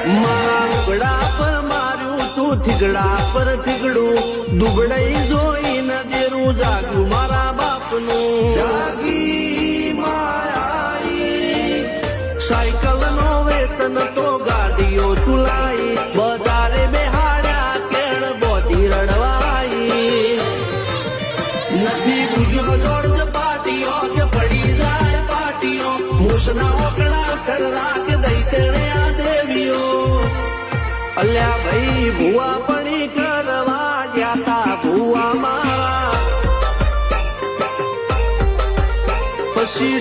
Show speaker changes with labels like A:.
A: મારા લુગડા પર માર્યું તું થીગડા પર થીગડું દુબળાઈ જોઈને દેરું જાગ્યું મારા બાપનું જાગી માયાઈ સાયકલ નો વેતન તો ગાડીઓ તુલાઈ બજારે બેહાડ્યા કેળ બોધી રડવાઈ નથી બુજ્યો જોડ પાટીઓ કે પડી જાય પાટીઓ મૂસના ઓકડા કરા કે દઈ તેણે આ દેવીઓ અલ્યા ભાઈ ભુવા પડી કરવા ગયા તા ભુવા મારા પછી